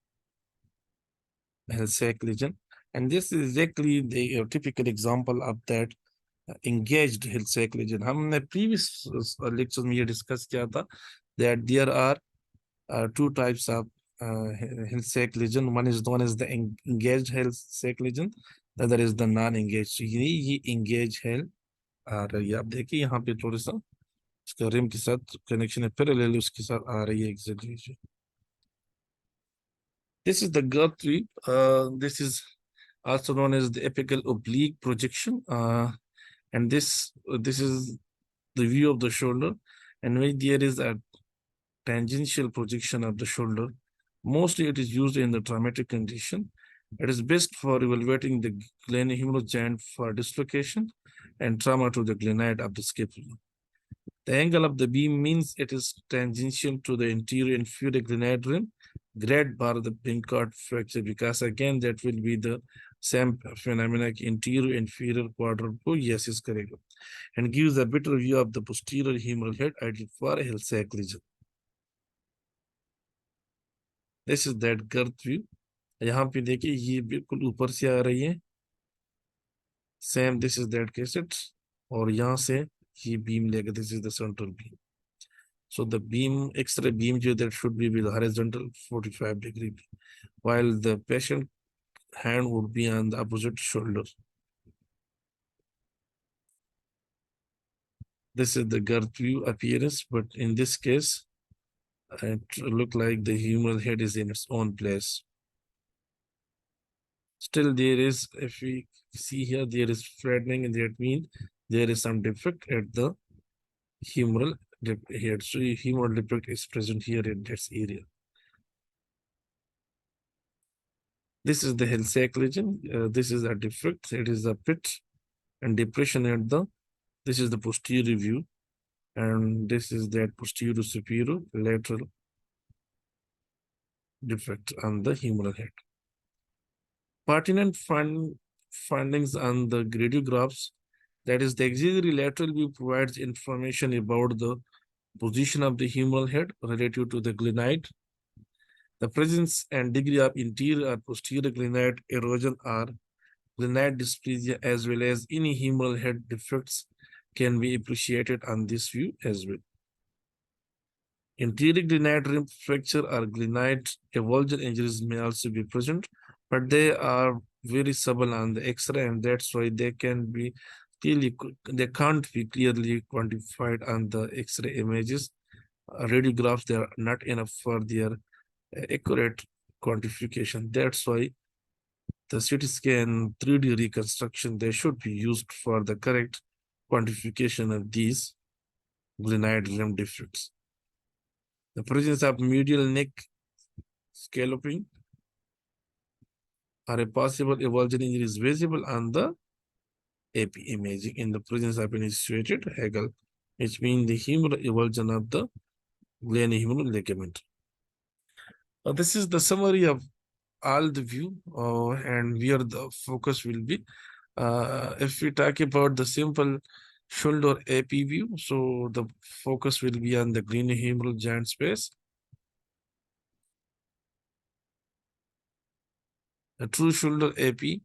Hill-Sachs lesion. And this is exactly the typical example of that engaged Hill-Sachs lesion. हमने previous lectures में ये discuss किया था that there are two types of Hill-Sachs lesion. One is the engaged Hill-Sachs lesion. The other is the non-engaged. So ये engaged Hill आ रही है. आप देखिए यहाँ पे थोड़ा सा इसका रिम के साथ कनेक्शन है, पैरेलल उसके साथ आ रही है exactly. This is the gut tree. This is also known as the apical oblique projection. And this is the view of the shoulder, and when there is a tangential projection of the shoulder, mostly it is used in the traumatic condition. It is best for evaluating the glenohumeral joint for dislocation and trauma to the glenoid of the scapula. The angle of the beam means it is tangential to the anterior inferior glenoid rim, grade bar the Pincott fracture, because again that will be the same phenomena anterior inferior quadrant को yes is करेगा, and gives a better view of the posterior humeral head ideal for Hill-Sachs lesion. This is that girth view. यहाँ पे देखिए ये बिल्कुल ऊपर से आ रही है. Same, this is that cassette, और यहाँ से ये beam लेगा. This is the central beam. So the beam, X-ray beam that should be with horizontal 45-degree, while the patient hand would be on the opposite shoulder. This is the girth view appearance, but in this case, it look like the humeral head is in its own place. Still there is, if we see here, there is flattening, and that means there is some defect at the humeral head. So humeral defect is present here in this area. This is the Hill-Sachs lesion. This is a defect. It is a pit and depression at the, this is the posterior view, and this is that posterior superior lateral defect on the humeral head. Pertinent findings on the radiographs, that is the axillary lateral view provides information about the position of the humeral head relative to the glenoid. The presence and degree of interior or posterior glenoid erosion or glenoid dysplasia, as well as any humeral head defects, can be appreciated on this view as well. Anterior glenoid rim fracture or glenoid avulsion injuries may also be present, but they are very subtle on the X-ray, and that's why they can't be clearly quantified on the X-ray images. Radiographs, they are not enough for their accurate quantification. That's why the CT scan 3D reconstruction, they should be used for the correct quantification of these glenoid rim defects. The presence of medial neck scalloping or a possible avulsion injury is visible on the AP imaging in the presence of an initiated Hegel, which means the humeral avulsion of the glenohumeral ligament. This is the summary of all the view and where the focus will be. If we talk about the simple shoulder AP view, so the focus will be on the glenohumeral joint space. A true shoulder AP,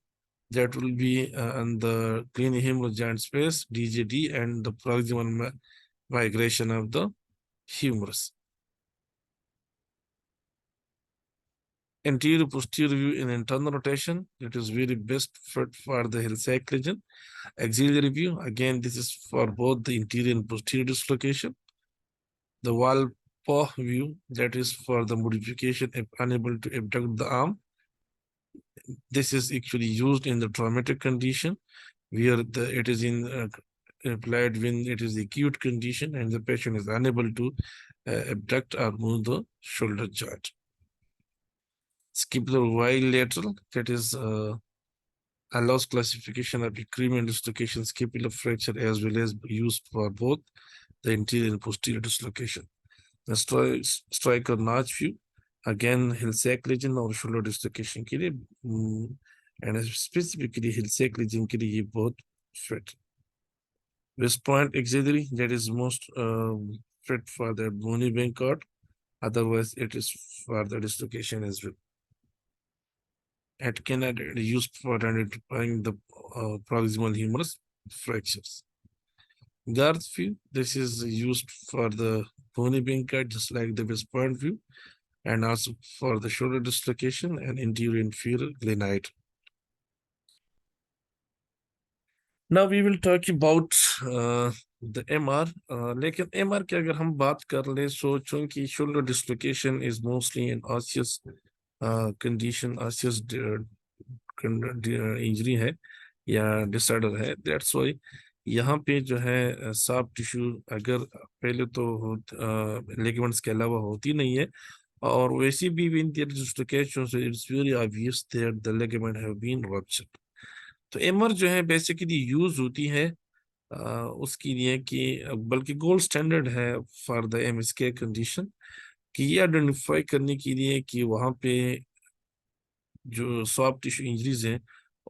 that will be on the glenohumeral joint space, DJD, and the proximal migration of the humerus. Anterior posterior view in internal rotation, it is very best fit for the Hill-Sachs lesion. Axillary view, again, this is for both the interior and posterior dislocation. The wall paw view, that is for the modification if unable to abduct the arm. This is actually used in the traumatic condition where it is applied when it is acute condition and the patient is unable to abduct or move the shoulder joint. Scapular lateral, that is allows classification of decrement dislocation scapular fracture as well as used for both the anterior and posterior dislocation. The Stryker notch view, again Hill-Sachs lesion और shoulder dislocation के लिए and specifically Hill-Sachs lesion के लिए ये बहुत fit. West point axillary, that is most fit for the bony vein cord. Otherwise, it is for the dislocation as well. At Canada, it is used for identifying the proximal humerus fractures. Garth view, this is used for the bony vein cord, just like the West point view, and also for the shoulder dislocation and anterior inferior glenoid. Now we will talk about the MR. लेकिन MR की अगर हम बात कर ले, so चूंकि shoulder dislocation is mostly an osseous condition, osseous injury है या disorder है, that's why यहाँ पे जो है soft tissue अगर पहले तो ligaments के अलावा होती नहीं है, और वैसे भी when there is dislocation, so it's very obvious that the ligament have been ruptured. तो एमआर जो है बेसिकली यूज होती है उसके लिए कि बल्कि गोल्ड स्टैंडर्ड है फॉर द एमएसके कंडीशन कि ये आइडेंटिफाई करने के लिए कि वहाँ पे जो सॉफ्ट टिश्यू इंजरीज हैं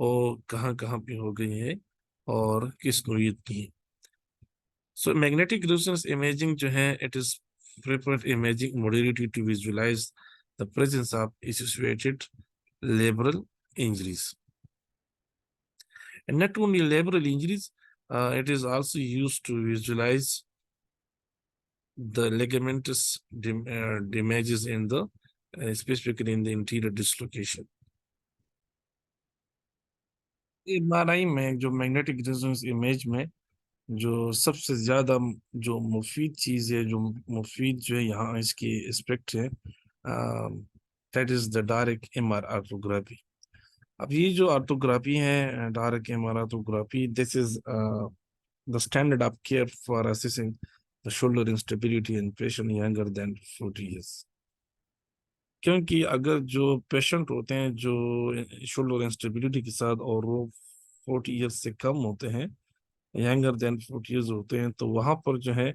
वो कहाँ कहाँ पे हो गई हैं और किस नोयत की है. सो मैग्नेटिक रेजोनेंस इमेजिंग जो है it is preferred imaging modality to visualize the presence of associated labral injuries. And not only lateral injuries, it is also used to visualize the ligamentous damages in the, specifically in the anterior dislocation. MRI में जो magnetic resonance image में जो सबसे ज्यादा जो मुफीद चीज है, जो मुफीद जो है यहाँ इसकी एस्पेक्ट है, that is the direct MR arthrography. अब ये जो आर्थोग्राफी है, direct MR arthrography, this is the standard of care for assessing the shoulder instability in patient younger than 40 years. क्योंकि अगर जो पेशेंट होते हैं जो शोल्डर इंस्टेबिलिटी के साथ और वो 40 years से कम होते हैं, younger than 40 years होते हैं, तो वहां पर जो है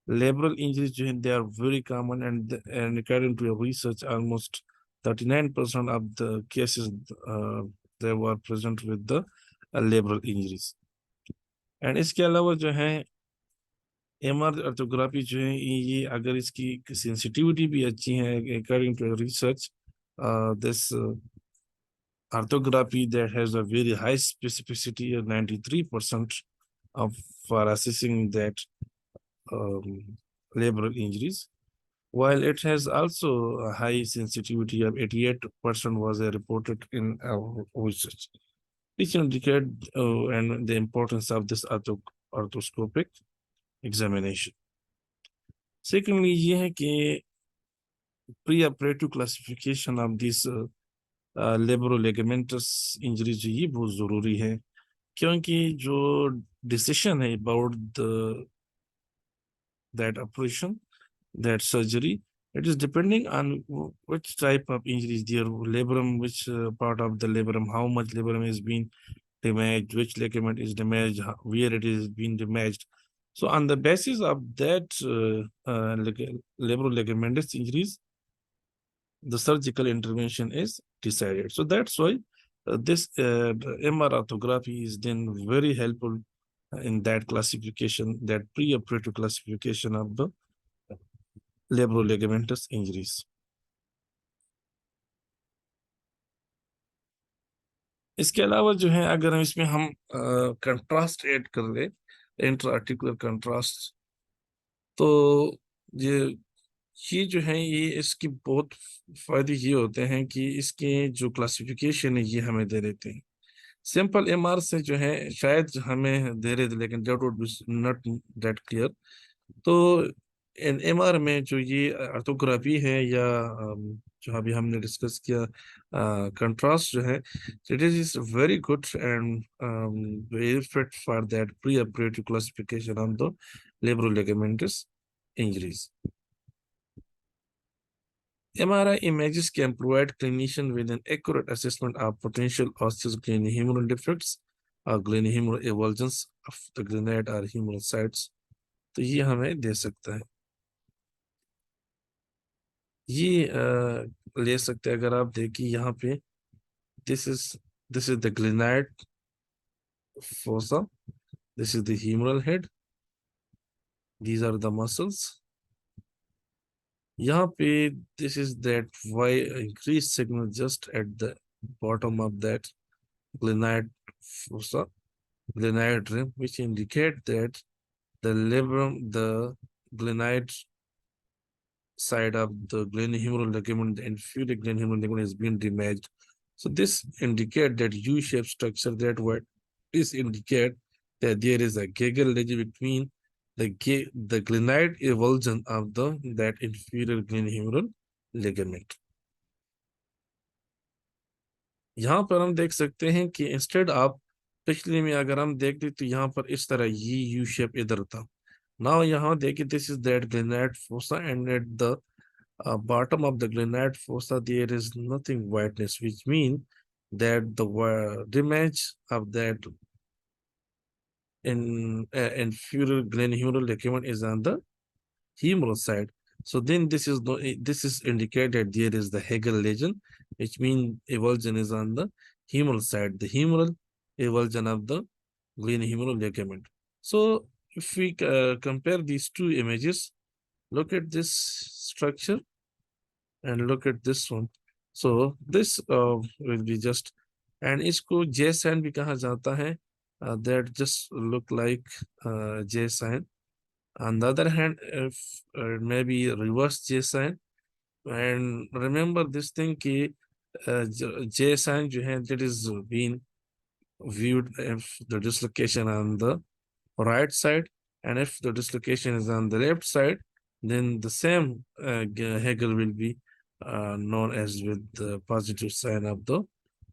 lateral injuries जो है they are very common and according to a research almost 39% of the cases they were present with the lateral injuries. And इसके अलावा जो है एमआर आर्थोग्राफी जो है ये अगर इसकी सेंसिटिविटी भी अच्छी है according to research, this arthrography that has a very high specificity of 93% of for assessing that lateral injuries, while it has also a high sensitivity of 88% was reported in our research, which indicate and the importance of this arthroscopic examination. Secondly, ये है कि pre-operative classification of this lateral injury जो ये बहुत जरूरी है, क्योंकि जो decision है about that operation, that surgery, it is depending on which type of injuries there, labrum, which part of the labrum, how much labrum is being damaged, which ligament is damaged, where it is being damaged. So on the basis of that labral ligamentous injuries, the surgical intervention is decided. So that's why this MR arthrography is then very helpful in that classification, that pre-operative classification of the labral ligamentous injuries. इसके अलावा जो है अगर हम इसमें हम contrast add कर ले, इंट्रा-आर्टिकुलर कंट्रास्ट, तो ये जो है ये इसकी बहुत फायदे ये होते हैं कि इसके जो क्लासिफिकेशन है ये हमें दे देते हैं. सिंपल एमआर से जो है शायद हमें दे रहे थे, लेकिन that would be not that clear. तो एमआर में जो ये आर्थोग्राफी है या जो अभी हमने डिस्कस किया कंट्रास्ट जो है, it is very good and very fit for that pre operative classification of the labroligamentous injuries. MRI images can provide clinician with an accurate assessment of potential osteoglenohumeral defects or glenohumeral avulsions of the glenoid or humeral sites. तो ये हमें दे सकता है, ये ले सकते हैं। अगर आप देखिए यहाँ पे, this is this is the glenoid fossa, this is the humeral head, these are the muscles. यहाँ पे this is that why increased signal just at the bottom of that glenoid fossa, glenoid rim, which indicate that the labrum, the glenoid side of the glenohumeral ligament, the inferior glenohumeral ligament has been damaged. So this indicate that U-shaped structure, that what is indicate that there is a gaggle lesion between the glenoid avulsion of the that inferior glenohumeral ligament. यहाँ पर हम देख सकते हैं कि instead आप पिछले में अगर हम देखते तो यहाँ पर इस तरह ये यू शेप इधर था। नाउ यहाँ देखिए, this is that glenoid fossa and at the bottom of the glenoid fossa there is nothing whiteness, which mean that the damage of that inferior glenohumeral ligament is on the humeral side. So then this is indicated there is the Hegel lesion, which means avulsion is on the humeral side, the humeral avulsion of the glenohumeral ligament. So if we compare these two images, look at this structure and look at this one. So this will be just, and इसको J sign भी कहा जाता है, that just look like J sign. On the other hand, if maybe reverse J sign, and remember this thing कि J sign जो है, that is being viewed if the dislocation on the right side, and if the dislocation is on the left side, then the same Hegel will be known as with the positive sign of the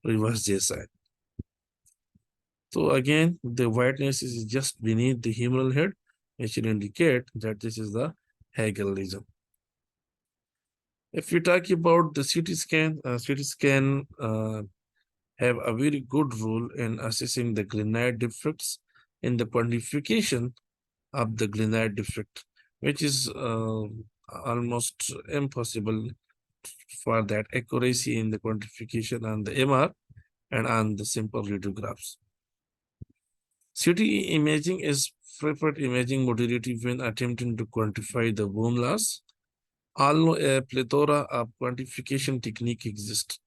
reverse J sign. So again, the whiteness is just beneath the humeral head, which should indicate that this is the Hegel lesion. If we talk about the CT scan, CT scan have a very good role in assessing the glenoid defects in the quantification of the glenoid defect, which is almost impossible for that accuracy in the quantification on the MR and on the simple radiographs. CT imaging is preferred imaging modality when attempting to quantify the bone loss, although a plethora of quantification technique exists.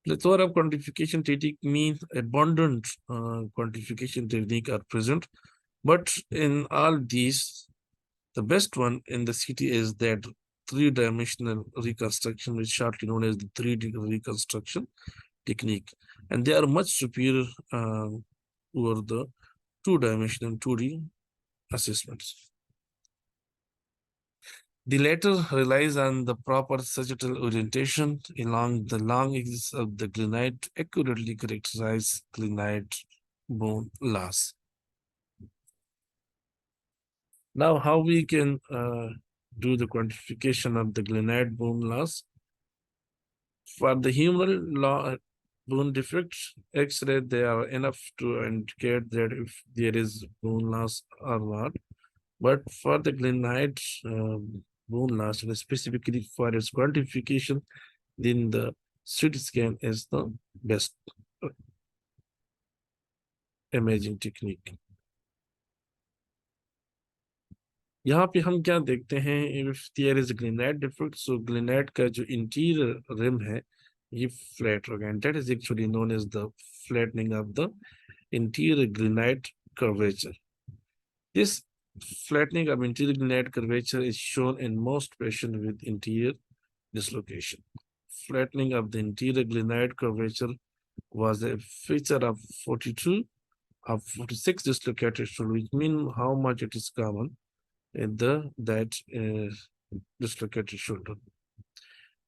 Plethora of quantification technique means abundant quantification technique are present, but in all these, the best one in the CT is that three-dimensional reconstruction, which is shortly known as the 3D reconstruction technique, and they are much superior over the two-dimensional 2D assessments. The latter relies on the proper sagittal orientation along the long axis of the glenoid to accurately characterize glenoid bone loss. Now, how we can do the quantification of the glenoid bone loss? For the humeral bone defects, X-ray, they are enough to indicate that if there is bone loss or not. But for the glenoid bone loss, and specifically for its quantification, then the CT scan is the best imaging technique. यहाँ पे हम क्या देखते हैं, if there is a glenoid defect, so glenoid का जो interior rim है, ये flat होगा, and that is actually known as the flattening of the interior glenoid curvature. This flattening of interior glenoid curvature is shown in most patients with anterior dislocation. Flattening of the interior glenoid curvature was a feature of 42 of 46 dislocated shoulder, which means how much it is common in that dislocated shoulder.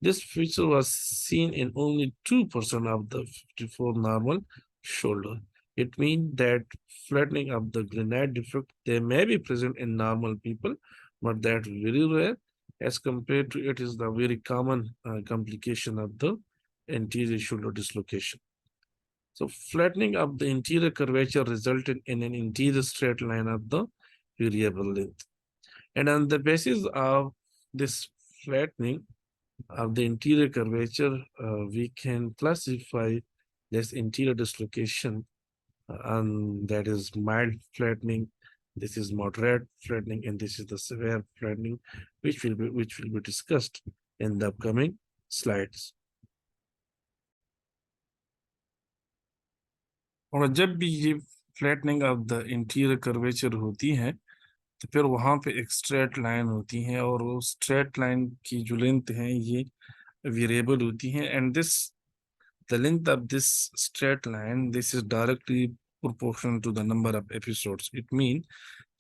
This feature was seen in only 2% of the 54 normal shoulder. It means that flattening of the glenoid defect, they may be present in normal people, but that very rare. As compared to it is the very common complication of the anterior shoulder dislocation. So flattening of the interior curvature resulted in an interior straight line of the variable length. And on the basis of this flattening of the interior curvature, we can classify this interior dislocation, and that is mild flattening, this is moderate flattening, and this is the severe flattening, which will be discussed in the upcoming slides. और जब भी ये flattening of the interior curvature होती है तो फिर वहां पे एक स्ट्रेट लाइन होती है और वो स्ट्रेट लाइन की जो लेंथ है ये वेरिएबल होती है and this the length of this straight line this is directly proportional to the number of episodes. It means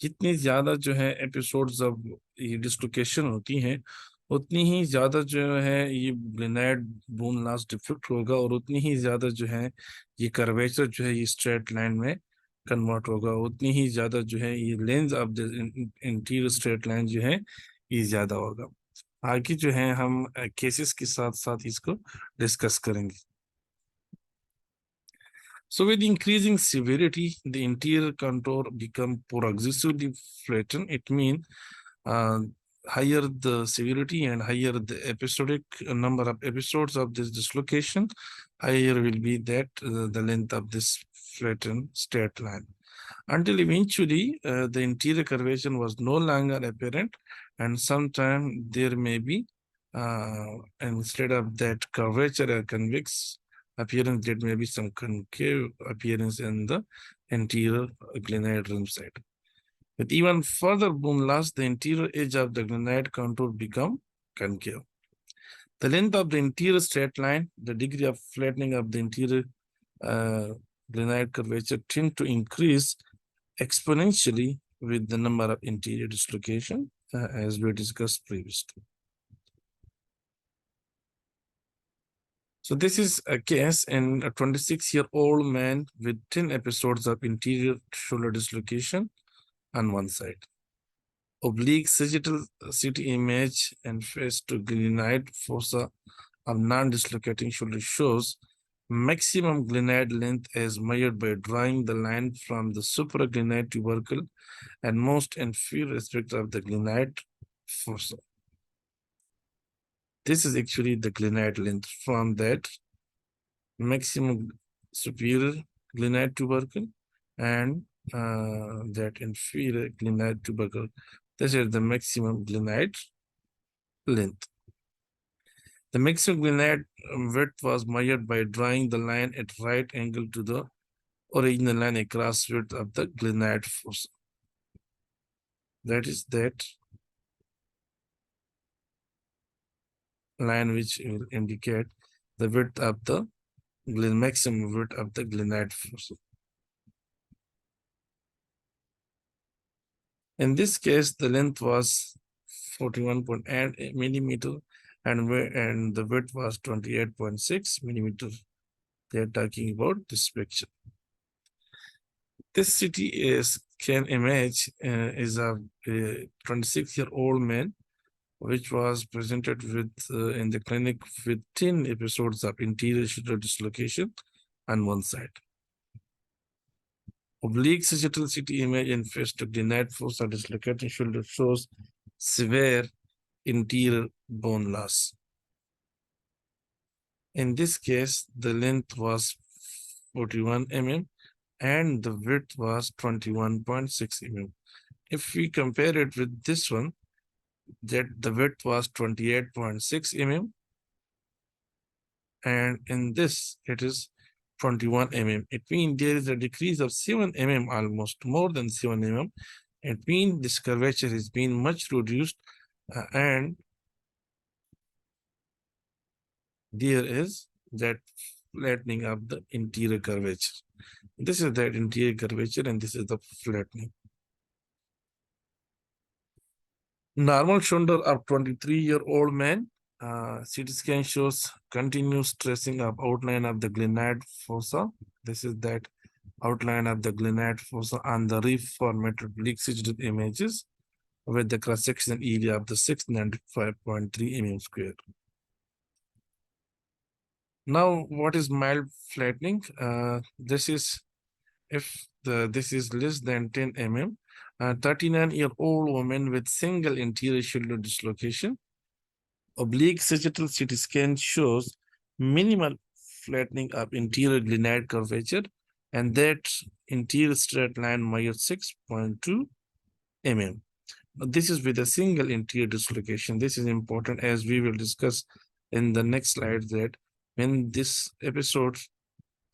जितनी ज्यादा जो है एपिसोड्स अब ये डिस्लोकेशन होती हैं उतनी ही ज्यादा जो है ये ग्लेनाइड बोन लॉस डिफेक्ट होगा और उतनी ही ज्यादा जो है ये कर्वेचर जो है ये स्ट्रेट लाइन में कन्वर्ट होगा, उतनी ही ज्यादा जो है ये length of the interior straight line जो है ये ज्यादा होगा। आगे जो है हम केसेस के साथ साथ इसको डिस्कस करेंगे। So with increasing severity, the interior contour become progressively flattened. It means higher the severity and higher the episodic number of episodes of this dislocation, higher will be that the length of this flattened straight line. Until eventually the interior curvature was no longer apparent, and sometimes there may be instead of that curvature or convex appearance, there may be some concave appearance in the anterior glenoid rim side. With even further bone loss, the interior edge of the glenoid contour become concave. The length of the interior straight line, the degree of flattening of the interior glenoid curvature tend to increase exponentially with the number of interior dislocation, as we discussed previously. So this is a case in a 26-year-old man with 10 episodes of interior shoulder dislocation on one side. Oblique sagittal CT image and face to glenoid fossa of non-dislocating shoulder shows maximum glenoid length as measured by drawing the line from the supraglenoid tubercle and most inferior aspect of the glenoid fossa. This is actually the glenoid length from that maximum superior glenoid tubercle and that inferior glenoid tubercle. This is the maximum glenoid length. The maximum glenoid width was measured by drawing the line at right angle to the original line across width of the glenoid fossa. That is that line which will indicate the width of the maximum width of the glenoid fossa. In this case, the length was 41.8 millimeter and the width was 28.6 millimeter. They are talking about this picture. This CT scan image is a 26-year-old man which was presented with in the clinic with 10 episodes of interior shoulder dislocation on one side. Oblique sagittal CT image and face to glenoid fossa dislocating shoulder shows severe interior bone loss. In this case, the length was 41 mm and the width was 21.6 mm. If we compare it with this one, that the width was 28.6 mm and in this it is 21 mm. It means there is a decrease of 7 mm, almost more than 7 mm. It means this curvature has been much reduced and there is that flattening of the interior curvature. This is that interior curvature and this is the flattening. Normal shoulder of 23-year-old man CT scan shows continuous tracing of outline of the glenoid fossa. This is that outline of the glenoid fossa on the reformatted oblique sagittal images with the cross-section area of the 695.3 mm square. Now, what is mild flattening? This is if this is less than 10 mm. 39-year-old woman with single anterior shoulder dislocation. Oblique sagittal CT scan shows minimal flattening of interior glenoid curvature, and that interior straight line measures 6.2 mm. This is with a single anterior dislocation. This is important, as we will discuss in the next slide, that when this episodes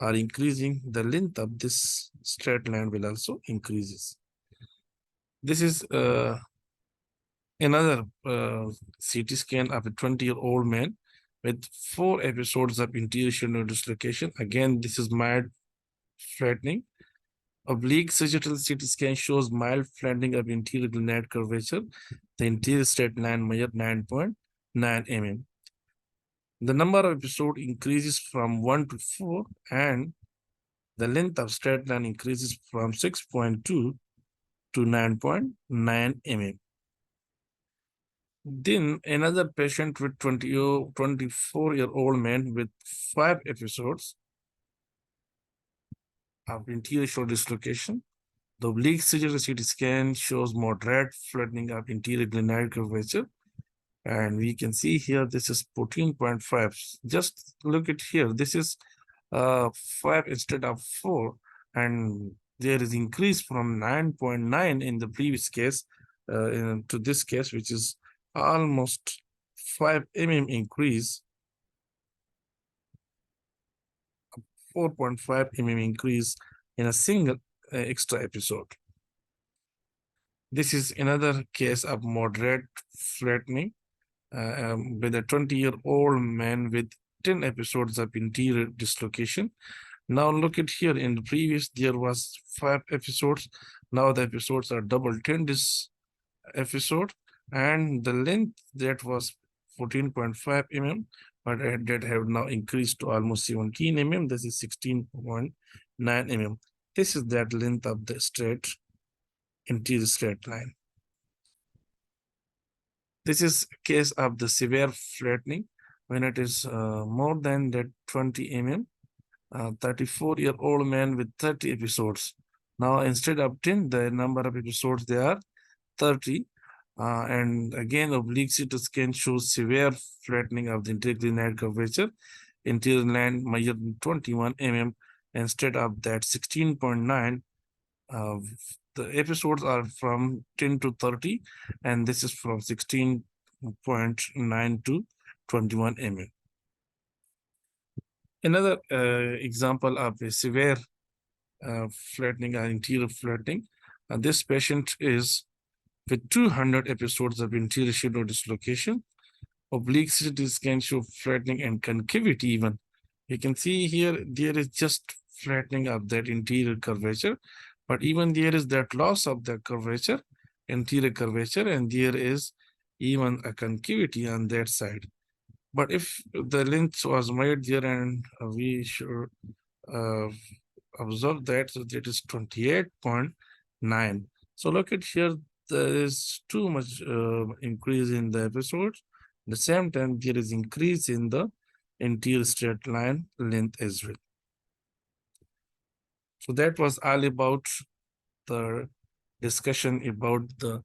are increasing, the length of this straight line will also increases. This is another CT scan of a 20-year-old man with 4 episodes of anterior shoulder dislocation. Again, this is mild flattening. Oblique sagittal CT scan shows mild flattening of interior glenoid curvature. The interior straight line measures 9.9 mm. The number of episodes increases from 1 to 4, and the length of straight line increases from 6.2 to 9.9 mm. Then another patient with 24-year-old man with 5 episodes of interior shoulder dislocation. The oblique sagittal CT scan shows moderate flattening of interior glenoid curvature. And we can see here, this is 14.5. Just look at here. This is 5 instead of 4. And there is increase from 9.9 in the previous case to this case, which is almost 5 mm increase, 4.5 mm increase in a single extra episode. This is another case of moderate flattening with a 20-year-old man with 10 episodes of interior dislocation. Now look at here. In the previous, there was 5 episodes. Now the episodes are double 10 this episode, and the length that was 14.5 mm, but that have now increased to almost 17 mm. This is 16.9 mm. This is that length of the straight interior straight line. This is a case of the severe flattening when it is more than that 20 mm. 34-year-old man with 30 episodes. Now instead of 10, the number of episodes they are 30. And again, oblique CT scan shows severe flattening of the interior glenoid curvature. Interior line measured 21 mm instead of that 16.9. The episodes are from 10 to 30, and this is from 16.9 to 21 mm. Another example of a severe flattening or interior flattening. This patient is with 200 episodes of anterior shoulder dislocation. Oblique CT scan show flattening and concavity even. You can see here, there is just flattening of that interior curvature, but even there is that loss of the curvature, anterior curvature, and there is even a concavity on that side. But if the length was made there, and we should observe that, so that is 28.9. So look at here, there is too much increase in the episodes. At the same time, there is increase in the anterior straight line length as well. So that was all about the discussion about the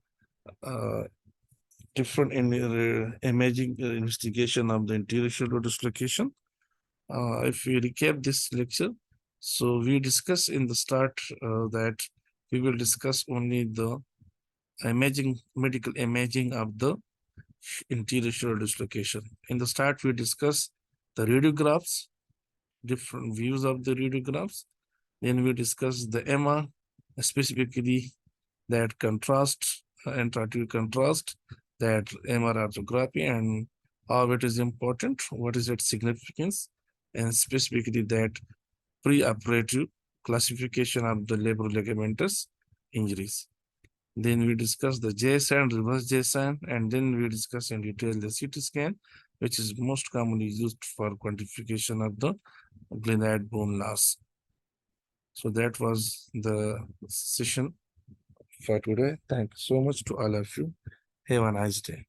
different imaging investigation of the anterior shoulder dislocation. If we recap this lecture, so we discussed in the start that we will discuss only the medical imaging of the interior shoulder dislocation. In the start, we discussed the radiographs, different views of the radiographs. Then we discussed the MR, specifically that contrast, intra-arterial contrast, that MR arthrography, and how it is important, what is its significance, and specifically that preoperative classification of the labral ligamentous injuries. Then we discuss the JSAN, reverse JSAN, and then we discuss in detail the CT scan, which is most commonly used for quantification of the glenoid bone loss. So that was the session for today. Thank you so much to all of you. Have a nice day.